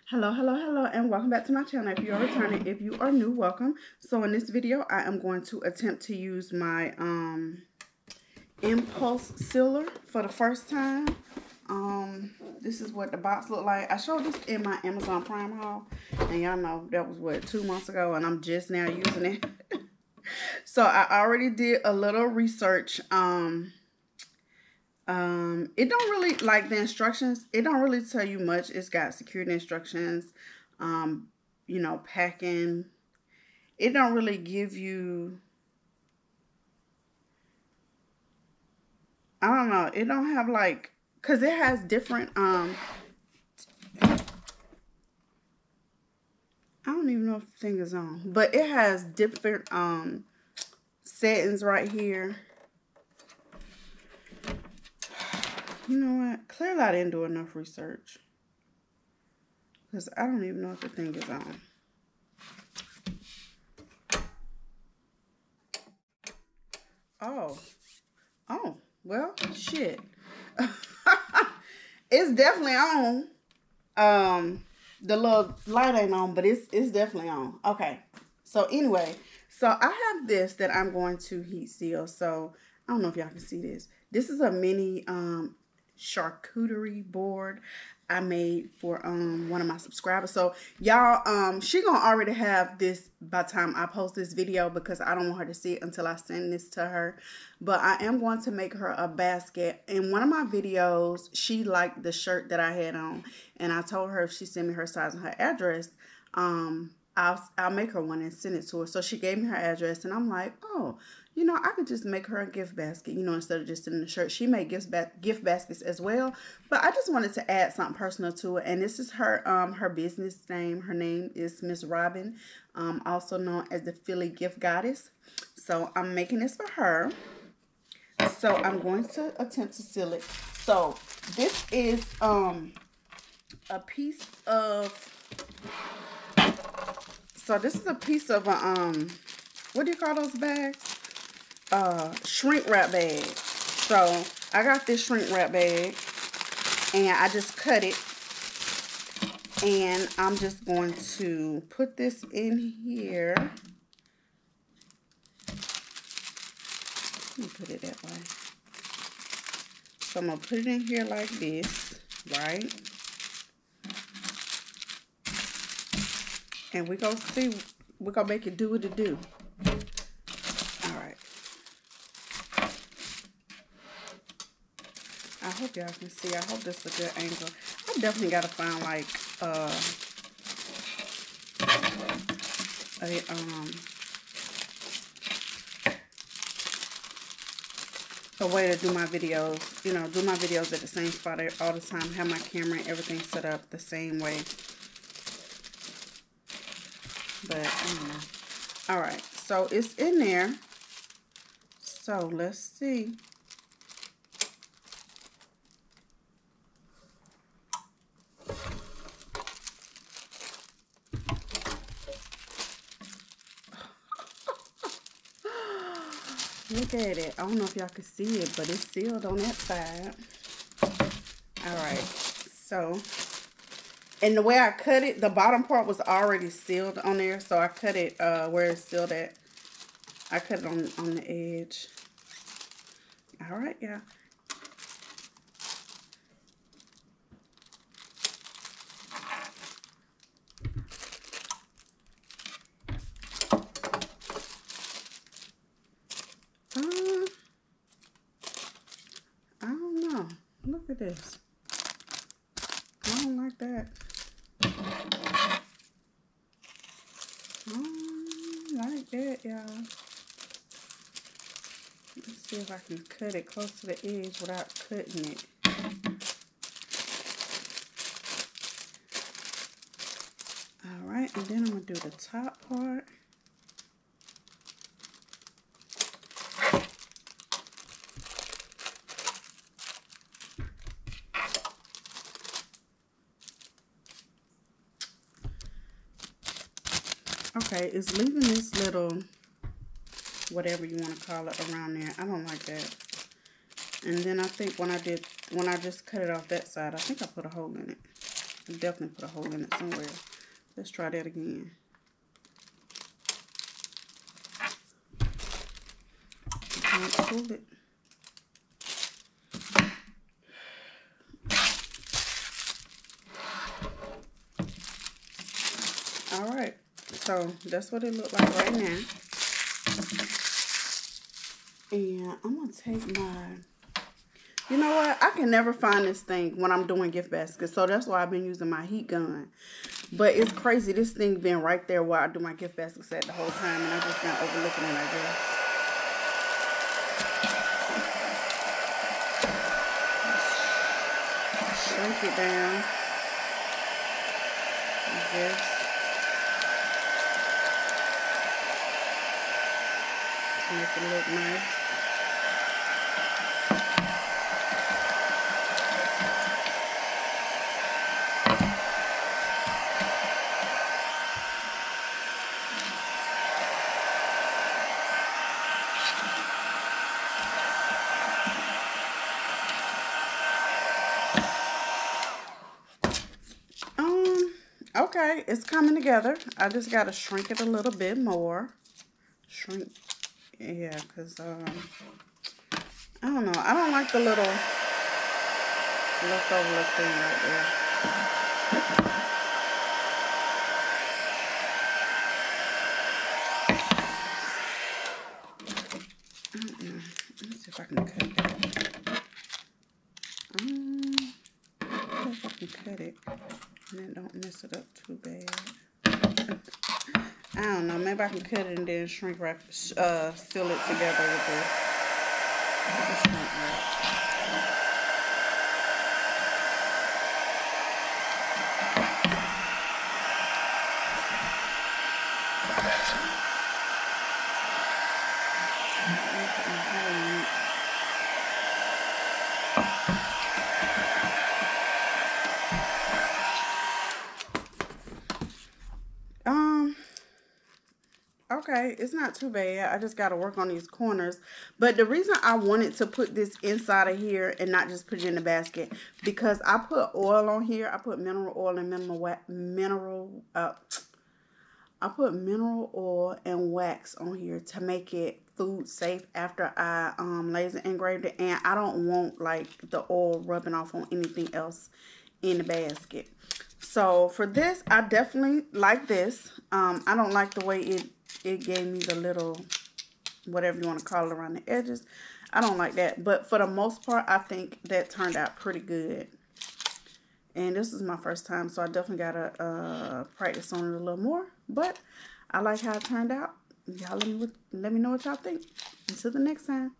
Hello, hello, hello, and welcome back to my channel. If you are returning, if you are new, welcome. So in this video, I am going to attempt to use my impulse sealer for the first time. This is what the box looked like. I showed this in my Amazon Prime haul, and y'all know that was what, 2 months ago, and I'm just now using it. So I already did a little research. It don't really, like, the instructions, it don't really tell you much. It's got security instructions, you know, packing. It don't really give you, I don't know, it don't have like, because it has different, I don't even know if the thing is on, but it has different settings right here. You know what? Clearly I didn't do enough research, because I don't even know if the thing is on. Oh, well, shit. It's definitely on. The little light ain't on, but it's definitely on. Okay. So anyway, so I have this that I'm going to heat seal. So I don't know if y'all can see this. This is a mini charcuterie board I made for one of my subscribers. So y'all, she gonna already have this by the time I post this video, because I don't want her to see it until I send this to her. But I am going to make her a basket. In one of my videos, she liked the shirt that I had on, and I told her if she sent me her size and her address, I'll make her one and send it to her. So she gave me her address, and I'm like, oh, you know, I could just make her a gift basket, you know, instead of just sending the shirt. She made gift baskets as well, but I just wanted to add something personal to it. And this is her her business name. Her name is Miss Robin, also known as the Philly Gift Goddess. So I'm making this for her. So I'm going to attempt to seal it. So this is a piece of, so this is a piece of a what do you call those bags? Shrink wrap bag. So I got this shrink wrap bag, and I just cut it, and I'm just going to put this in here. Let me put it that way. So I'm gonna put it in here like this, right? And we're gonna see, we're gonna make it do what it do. I hope y'all can see. I hope this is a good angle. I definitely gotta find like a way to do my videos. You know, do my videos at the same spot all the time. Have my camera and everything set up the same way. But I don't know. All right, so it's in there. So let's see. Look at it. I don't know if y'all can see it, but it's sealed on that side. Alright, so, and the way I cut it, the bottom part was already sealed on there, so I cut it where it's sealed at. I cut it on the edge. Alright, yeah. I don't know. Look at this. I don't like that. I don't like that, y'all. Let's see if I can cut it close to the edge without cutting it. Alright, and then I'm going to do the top part. Okay, it's leaving this little, whatever you want to call it, around there. I don't like that. And then I think when I just cut it off that side, I think I put a hole in it. definitely put a hole in it somewhere. Let's try that again. Can't pull it. All right, so that's what it looked like right now. And I'm gonna take my, you know what? I can never find this thing when I'm doing gift baskets, so that's why I've been using my heat gun. But it's crazy. This thing been right there while I do my gift baskets at the whole time, and I just been overlooking it, I guess. Shrink it down. Like this. Make it look nice. Okay, it's coming together. I just gotta shrink it a little bit more. Shrink, yeah, cause I don't know. I don't like the little leftover thing right there. Let me see if I can cut that. If I can cut it and then don't mess it up too bad. I don't know. Maybe I can cut it and then shrink wrap, seal it together with the shrink wrap. Okay, it's not too bad. I just got to work on these corners. But the reason I wanted to put this inside of here and not just put it in the basket, because I put oil on here. I put mineral oil and I put mineral oil and wax on here to make it food safe after I laser engraved it, and I don't want like the oil rubbing off on anything else in the basket. So for this, I definitely like this. I don't like the way it gave me the little, whatever you want to call it, around the edges. I don't like that, but for the most part, I think that turned out pretty good. And this is my first time, so I definitely gotta practice on it a little more. But I like how it turned out. Y'all let me know what y'all think. Until the next time.